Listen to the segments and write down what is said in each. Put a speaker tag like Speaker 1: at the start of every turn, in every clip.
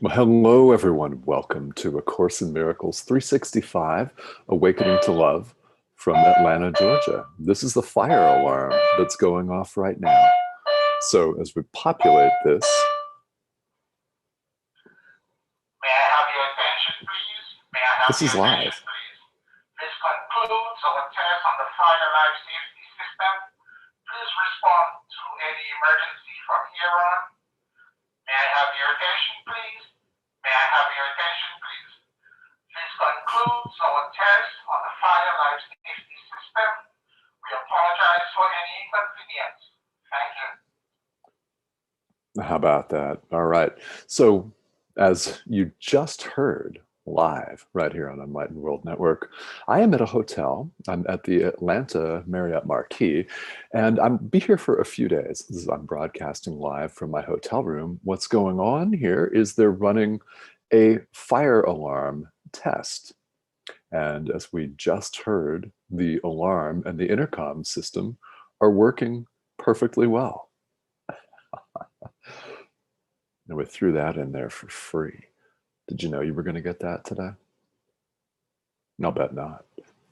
Speaker 1: Well, hello, everyone. Welcome to A Course in Miracles 365, Awakening to Love from Atlanta, Georgia. This is the fire alarm that's going off right now. So as we populate this,
Speaker 2: May I have your attention, please? May I have
Speaker 1: this is
Speaker 2: your attention,
Speaker 1: live.
Speaker 2: please? This concludes our test on the fire life safety system. Please respond to any emergency from here on. May I have your attention, please? May I have your attention, please? This concludes our test on the fire life safety system. We apologize for any inconvenience. Thank you.
Speaker 1: How about that? All right. So as you just heard live right here on Enlightened World Network, I am at a hotel. I'm at the Atlanta Marriott Marquis, and I'm be here for a few days. I'm broadcasting live from my hotel room. What's going on here is they're running a fire alarm test. And as we just heard, the alarm and the intercom system are working perfectly well. And we threw that in there for free. Did you know you were going to get that today? I'll bet not.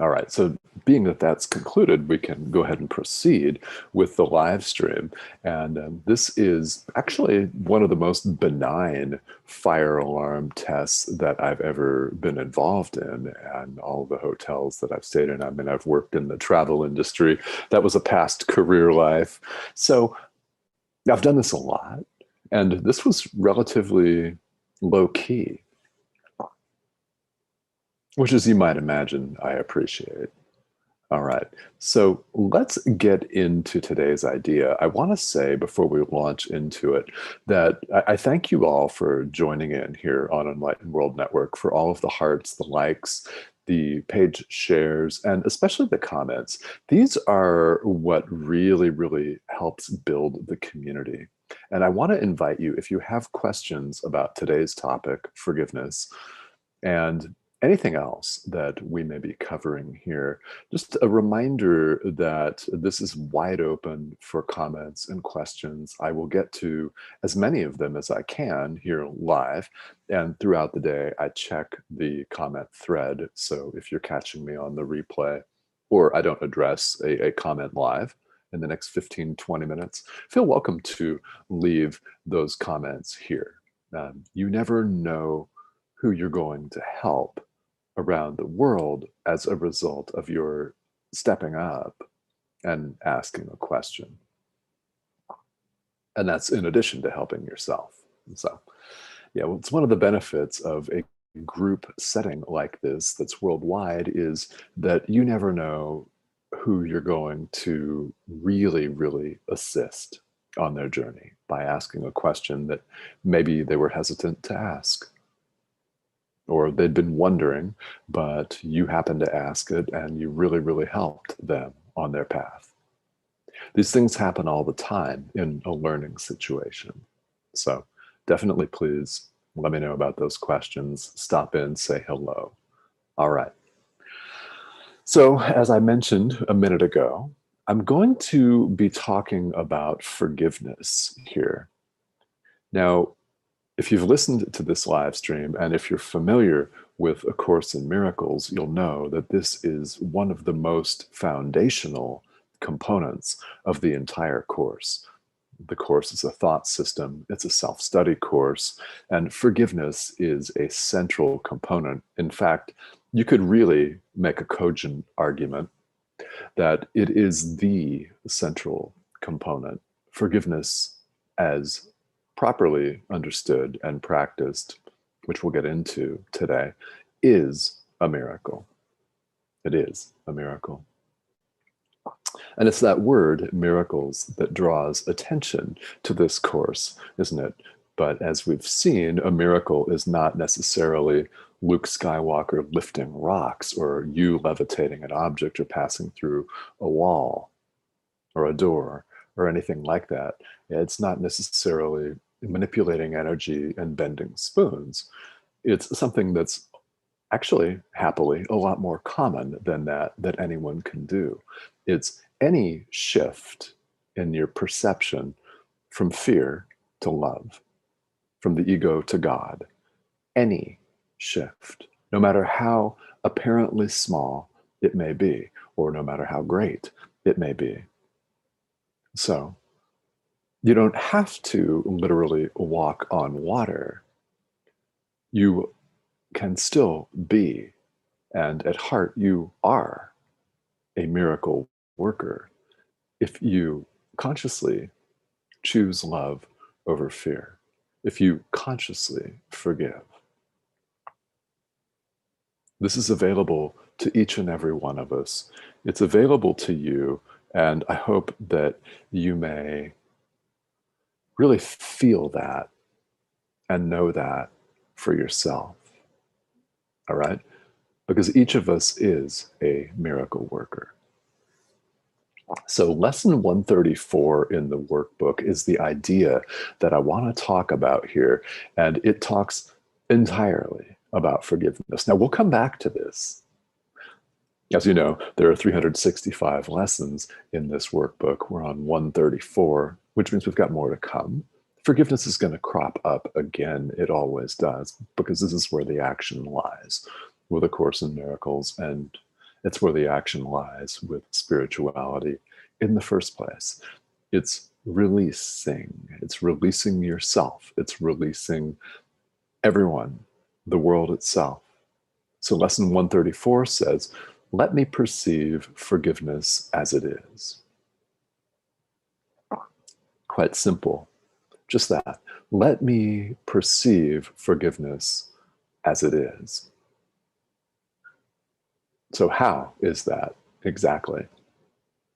Speaker 1: All right, so being that that's concluded, we can go ahead and proceed with the live stream. And this is actually one of the most benign fire alarm tests that I've ever been involved in. And all the hotels that I've stayed in, I mean, I've worked in the travel industry. That was a past career life. So I've done this a lot. And this was relatively low key, which, as you might imagine, I appreciate. All right, so let's get into today's idea. I want to say before we launch into it that I thank you all for joining in here on Enlightened World Network, for all of the hearts, the likes, the page shares, and especially the comments. These are what really, really helps build the community. And I want to invite you, if you have questions about today's topic, forgiveness, and anything else that we may be covering here, just a reminder that this is wide open for comments and questions. I will get to as many of them as I can here live. And throughout the day, I check the comment thread. So if you're catching me on the replay, or I don't address a comment live in the next 15, 20 minutes, feel welcome to leave those comments here. You never know who you're going to help around the world as a result of your stepping up and asking a question. And that's in addition to helping yourself. So, yeah, well, it's one of the benefits of a group setting like this that's worldwide, is that you never know who you're going to really, really assist on their journey by asking a question that maybe they were hesitant to ask, or they'd been wondering, but you happened to ask it and you really, really helped them on their path. These things happen all the time in a learning situation. So definitely please let me know about those questions. Stop in, say hello. All right. So as I mentioned a minute ago, I'm going to be talking about forgiveness here. Now, if you've listened to this live stream, and if you're familiar with A Course in Miracles, you'll know that this is one of the most foundational components of the entire course. The course is a thought system, it's a self-study course, and forgiveness is a central component. In fact, you could really make a cogent argument that it is the central component. Forgiveness, as properly understood and practiced, which we'll get into today, is a miracle. It is a miracle. And it's that word, miracles, that draws attention to this course, isn't it? But as we've seen, a miracle is not necessarily Luke Skywalker lifting rocks, or you levitating an object, or passing through a wall or a door or anything like that. It's not necessarily manipulating energy and bending spoons. It's something that's actually, happily, a lot more common than that anyone can do. It's any shift in your perception from fear to love, from the ego to God, any shift, no matter how apparently small it may be, or no matter how great it may be. So you don't have to literally walk on water. You can still be, and at heart, you are a miracle worker if you consciously choose love over fear, if you consciously forgive. This is available to each and every one of us. It's available to you, and I hope that you may really feel that and know that for yourself. All right? Because each of us is a miracle worker. So, lesson 134 in the workbook is the idea that I want to talk about here, and it talks entirely about forgiveness. Now, we'll come back to this. As you know, there are 365 lessons in this workbook. We're on 134, which means we've got more to come. Forgiveness is going to crop up again. It always does, because this is where the action lies with A Course in Miracles, and it's where the action lies with spirituality in the first place. It's releasing. It's releasing yourself. It's releasing everyone, the world itself. So lesson 134 says, let me perceive forgiveness as it is. Quite simple. Just that. Let me perceive forgiveness as it is. So how is that exactly?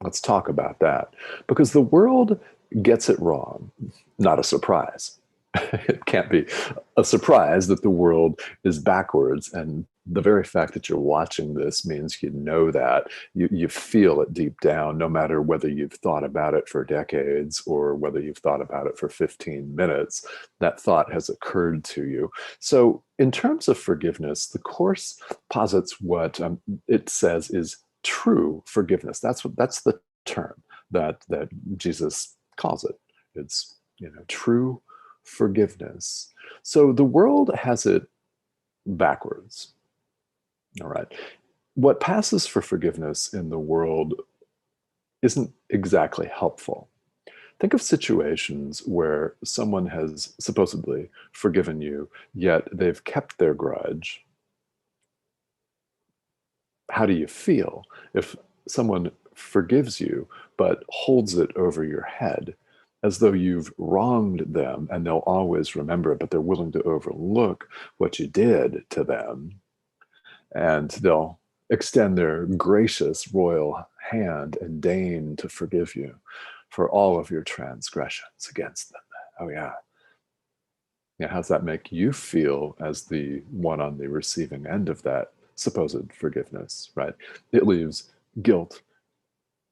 Speaker 1: Let's talk about that. Because the world gets it wrong. Not a surprise. It can't be a surprise that the world is backwards. And the very fact that you're watching this means you know that. You feel it deep down, no matter whether you've thought about it for decades or whether you've thought about it for 15 minutes. That thought has occurred to you. So in terms of forgiveness, the Course posits what it says is true forgiveness. That's the term that Jesus calls it. It's, true forgiveness. So the world has it backwards. All right. What passes for forgiveness in the world isn't exactly helpful. Think of situations where someone has supposedly forgiven you, yet they've kept their grudge. How do you feel if someone forgives you but holds it over your head as though you've wronged them, and they'll always remember it, but they're willing to overlook what you did to them, and they'll extend their gracious royal hand and deign to forgive you for all of your transgressions against them? Oh yeah. Yeah, how's that make you feel as the one on the receiving end of that supposed forgiveness, right? It leaves guilt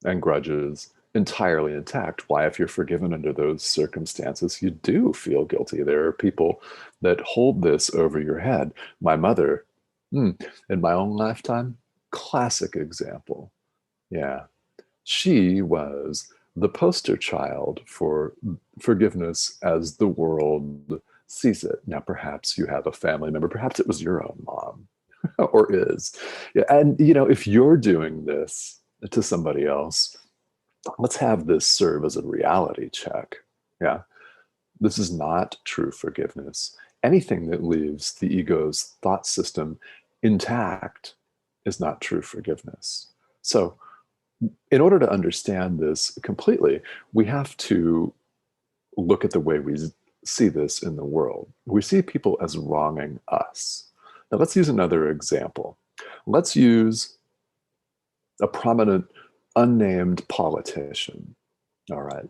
Speaker 1: and grudges entirely intact. Why, if you're forgiven under those circumstances, you do feel guilty. There are people that hold this over your head. My mother, in my own lifetime, classic example. Yeah. She was the poster child for forgiveness as the world sees it. Now, perhaps you have a family member, perhaps it was your own mom or is. Yeah, and, if you're doing this to somebody else, let's have this serve as a reality check. Yeah. This is not true forgiveness. Anything that leaves the ego's thought system intact is not true forgiveness. So, in order to understand this completely, we have to look at the way we see this in the world. We see people as wronging us. Now, let's use another example. Let's use a prominent unnamed politician. All right.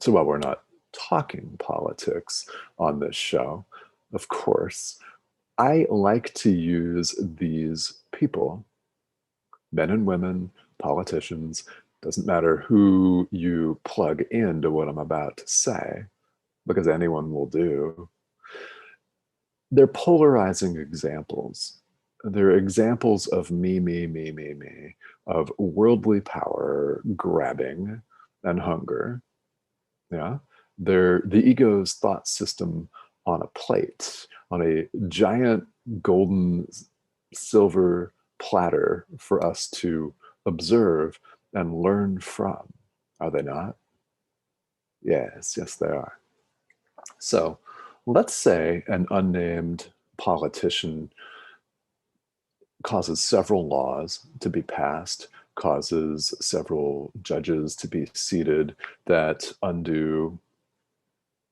Speaker 1: So while we're not talking politics on this show, of course, I like to use these people, men and women, politicians, doesn't matter who you plug into what I'm about to say, because anyone will do. They're polarizing examples. They're examples of me, of worldly power grabbing and hunger. Yeah. They're the ego's thought system on a plate, on a giant golden silver platter for us to observe and learn from. Are they not? Yes, yes, they are. So let's say an unnamed politician causes several laws to be passed, causes several judges to be seated that undo,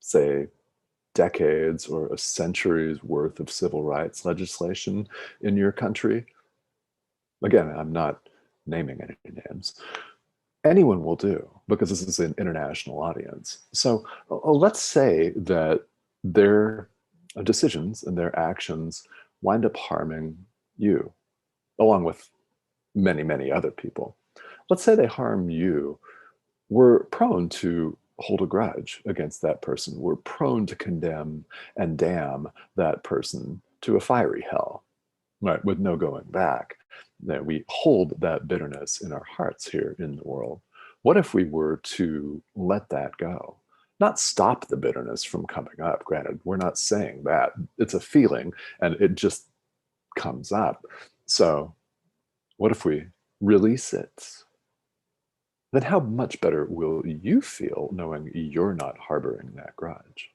Speaker 1: say, decades or a century's worth of civil rights legislation in your country. Again, I'm not naming any names. Anyone will do, because this is an international audience. So let's say that their decisions and their actions wind up harming you, along with many, many other people. Let's say they harm you. We're prone to hold a grudge against that person. We're prone to condemn and damn that person to a fiery hell, right, with no going back. That we hold that bitterness in our hearts here in the world. What if we were to let that go? Not stop the bitterness from coming up. Granted, we're not saying that. It's a feeling and it just comes up. So what if we release it? Then how much better will you feel knowing you're not harboring that grudge?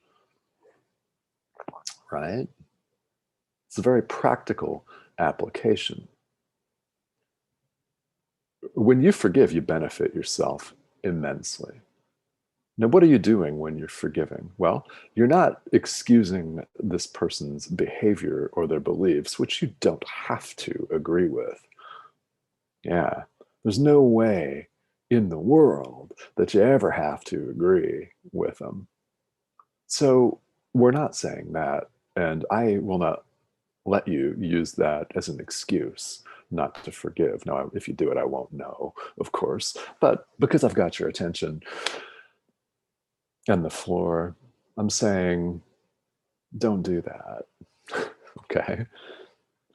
Speaker 1: Right? It's a very practical application. When you forgive, you benefit yourself immensely. Now, what are you doing when you're forgiving? Well, you're not excusing this person's behavior or their beliefs, which you don't have to agree with. Yeah, there's no way in the world that you ever have to agree with them. So we're not saying that, and I will not let you use that as an excuse not to forgive. Now, if you do it, I won't know, of course, but because I've got your attention and the floor, I'm saying, don't do that. Okay?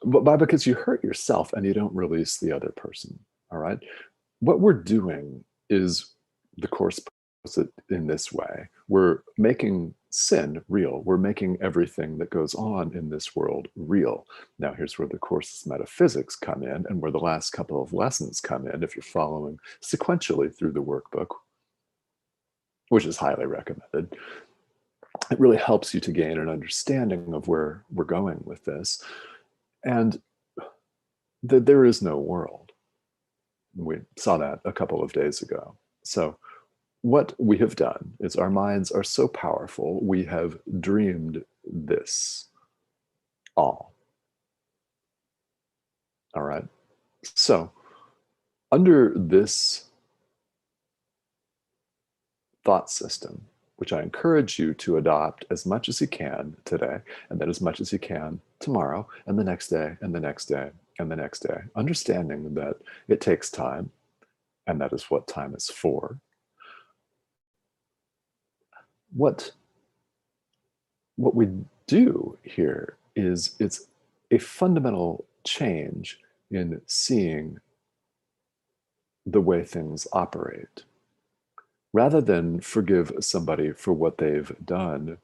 Speaker 1: But because you hurt yourself and you don't release the other person. All right? What we're doing is, the Course puts it in this way. We're making sin real. We're making everything that goes on in this world real. Now, here's where the Course's metaphysics come in and where the last couple of lessons come in if you're following sequentially through the workbook, which is highly recommended. It really helps you to gain an understanding of where we're going with this. And that there is no world. We saw that a couple of days ago. So what we have done is our minds are so powerful, we have dreamed this all. All right. So under this thought system, which I encourage you to adopt as much as you can today, and then as much as you can tomorrow, and the next day, and the next day, and the next day, understanding that it takes time, and that is what time is for. What we do here is it's a fundamental change in seeing the way things operate. Rather than forgive somebody for what they've done,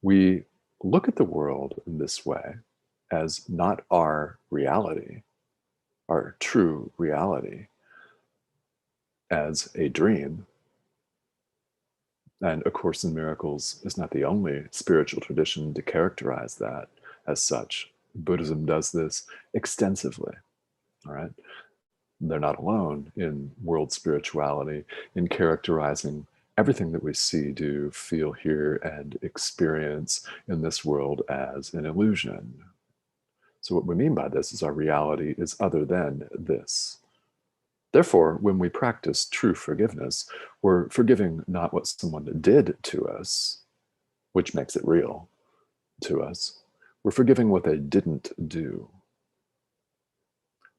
Speaker 1: we look at the world in this way as not our reality, our true reality, as a dream. And A Course in Miracles is not the only spiritual tradition to characterize that as such. Buddhism does this extensively, all right? They're not alone in world spirituality in characterizing everything that we see, do, feel, hear, and experience in this world as an illusion. So what we mean by this is our reality is other than this. Therefore, when we practice true forgiveness, we're forgiving not what someone did to us, which makes it real to us. We're forgiving what they didn't do.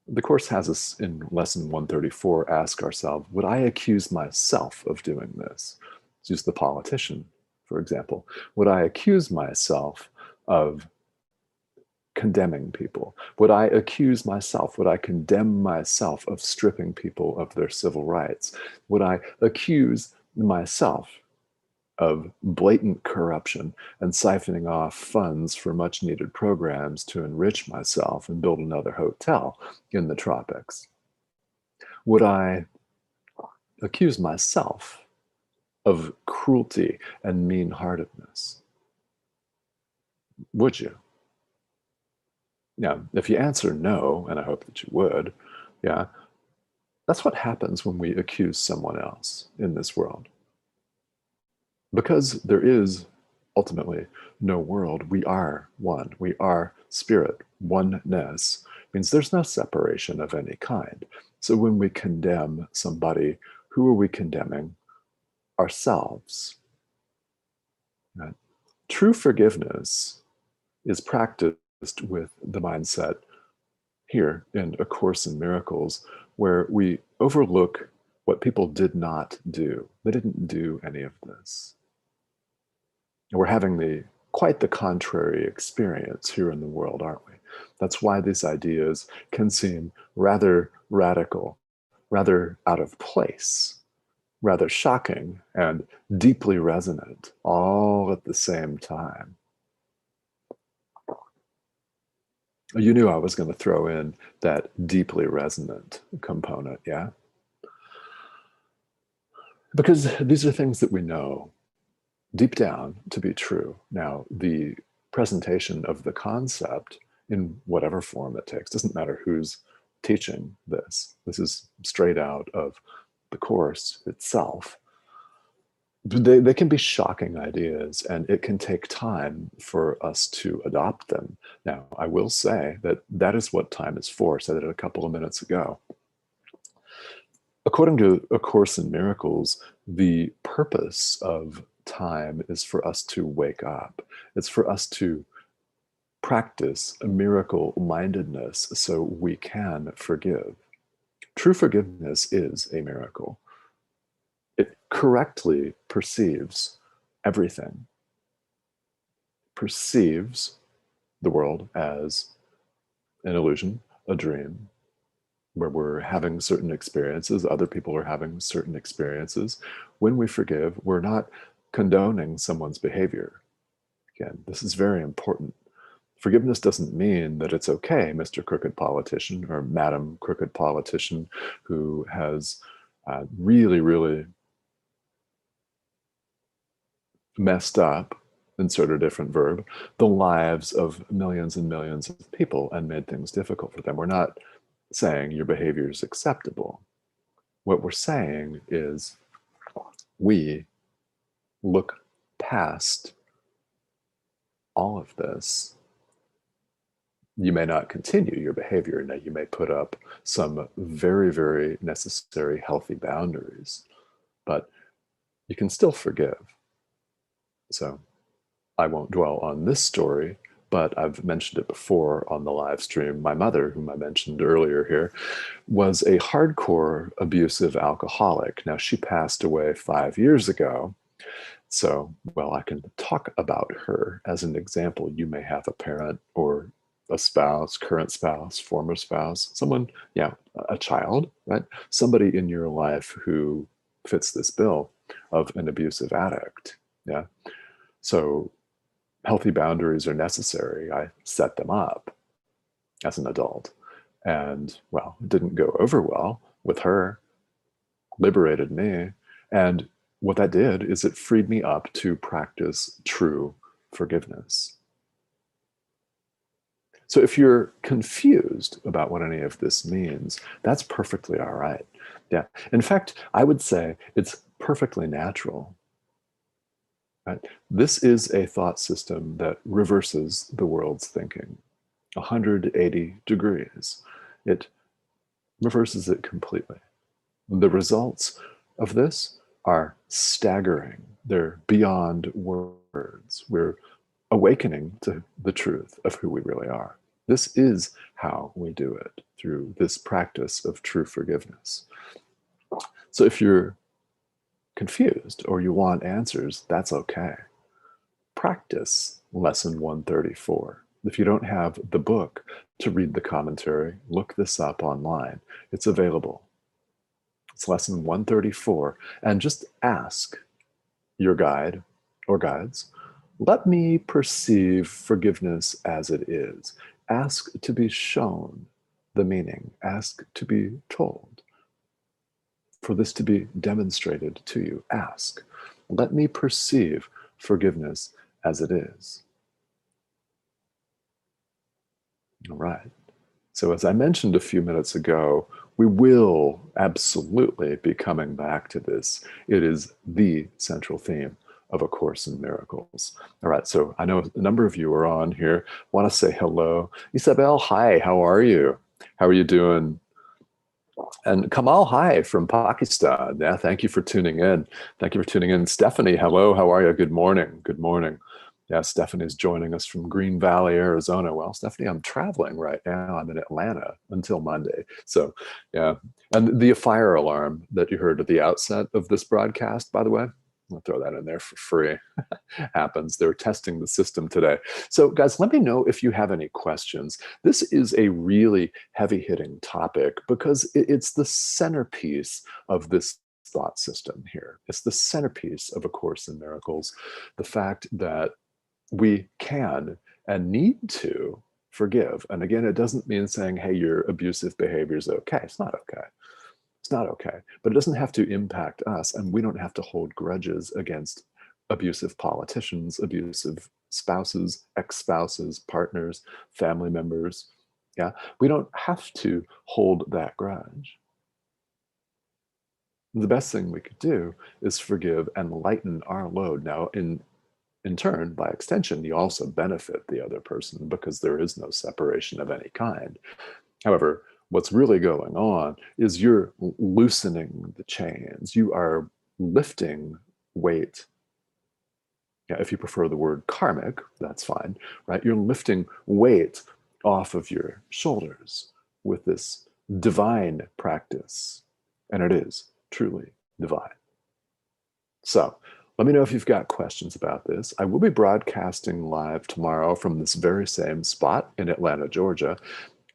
Speaker 1: The Course has us in lesson 134 ask ourselves, would I accuse myself of doing this? Let's use the politician, for example. Would I accuse myself of condemning people? Would I accuse myself? Would I condemn myself of stripping people of their civil rights? Would I accuse myself of blatant corruption and siphoning off funds for much needed programs to enrich myself and build another hotel in the tropics? Would I accuse myself of cruelty and mean-heartedness? Would you? Yeah, if you answer no, and I hope that you would, yeah, that's what happens when we accuse someone else in this world. Because there is ultimately no world, we are one. We are spirit. Oneness means there's no separation of any kind. So when we condemn somebody, who are we condemning? Ourselves. Right? True forgiveness is practiced with the mindset here in A Course in Miracles, where we overlook what people did not do. They didn't do any of this. And we're having quite the contrary experience here in the world, aren't we? That's why these ideas can seem rather radical, rather out of place, rather shocking, and deeply resonant, all at the same time. You knew I was going to throw in that deeply resonant component, yeah? Because these are things that we know deep down to be true. Now, the presentation of the concept in whatever form it takes, doesn't matter who's teaching this. This is straight out of the Course itself. They can be shocking ideas, and it can take time for us to adopt them. Now, I will say that that is what time is for. I said it a couple of minutes ago. According to A Course in Miracles, the purpose of time is for us to wake up. It's for us to practice a miracle-mindedness so we can forgive. True forgiveness is a miracle. It correctly perceives everything. Perceives the world as an illusion, a dream, where we're having certain experiences, other people are having certain experiences. When we forgive, we're not condoning someone's behavior. Again, this is very important. Forgiveness doesn't mean that it's okay, Mr. Crooked Politician or Madam Crooked Politician, who has really, really messed up, insert a different verb, the lives of millions and millions of people and made things difficult for them. We're not saying your behavior is acceptable. What we're saying is we look past all of this. You may not continue your behavior. Now, you may put up some very, very necessary, healthy boundaries, but you can still forgive. So I won't dwell on this story, but I've mentioned it before on the live stream. My mother, whom I mentioned earlier here, was a hardcore abusive alcoholic. Now, she passed away 5 years ago. So, well, I can talk about her as an example. You may have a parent or a spouse, current spouse, former spouse, someone, yeah, a child, right? Somebody in your life who fits this bill of an abusive addict, yeah? So healthy boundaries are necessary. I set them up as an adult. And, well, it didn't go over well with her, liberated me. And what that did is it freed me up to practice true forgiveness. So if you're confused about what any of this means, that's perfectly all right. Yeah. In fact, I would say it's perfectly natural. Right? This is a thought system that reverses the world's thinking 180 degrees. It reverses it completely. The results of this are staggering. They're beyond words. We're awakening to the truth of who we really are. This is how we do it, through this practice of true forgiveness. So if you're confused or you want answers, that's okay. Practice lesson 134. If you don't have the book to read the commentary, look this up online. It's available. It's lesson 134. And just ask your guide or guides. Let me perceive forgiveness as it is. Ask to be shown the meaning. Ask to be told. For this to be demonstrated to you, ask. Let me perceive forgiveness as it is. All right. So as I mentioned a few minutes ago, we will absolutely be coming back to this. It is the central theme of A Course in Miracles. All right, so I know a number of you are on here. Want to say hello. Isabel, hi, how are you? How are you doing? And Kamal, hi from Pakistan. Yeah, thank you for tuning in. Thank you for tuning in. Stephanie, hello, how are you? Good morning. Good morning. Yeah, Stephanie's joining us from Green Valley, Arizona. Well, Stephanie, I'm traveling right now. I'm in Atlanta until Monday. So, yeah. And the fire alarm that you heard at the outset of this broadcast, by the way, I'll throw that in there for free. Happens. They're testing the system today. So, guys, let me know if you have any questions. This is a really heavy hitting topic because it's the centerpiece of this thought system here. It's the centerpiece of A Course in Miracles. The fact that we can and need to forgive. And again, it doesn't mean saying, hey, your abusive behavior is okay. It's not okay. It's not okay. But it doesn't have to impact us. And we don't have to hold grudges against abusive politicians, abusive spouses, ex-spouses, partners, family members. Yeah, we don't have to hold that grudge. The best thing we could do is forgive and lighten our load. Now, in turn, by extension, you also benefit the other person because there is no separation of any kind. However, what's really going on is you're loosening the chains. You are lifting weight. Yeah, if you prefer the word karmic, that's fine, right? You're lifting weight off of your shoulders with this divine practice. And it is truly divine. So, let me know if you've got questions about this. I will be broadcasting live tomorrow from this very same spot in Atlanta, Georgia,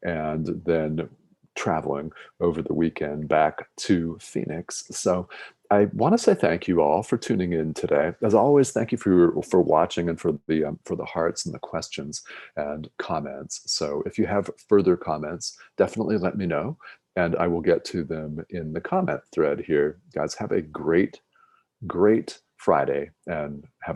Speaker 1: and then traveling over the weekend back to Phoenix. So I want to say thank you all for tuning in today. As always, thank you for watching and for the hearts and the questions and comments. So if you have further comments, definitely let me know, and I will get to them in the comment thread here. Guys, have a great Friday and have a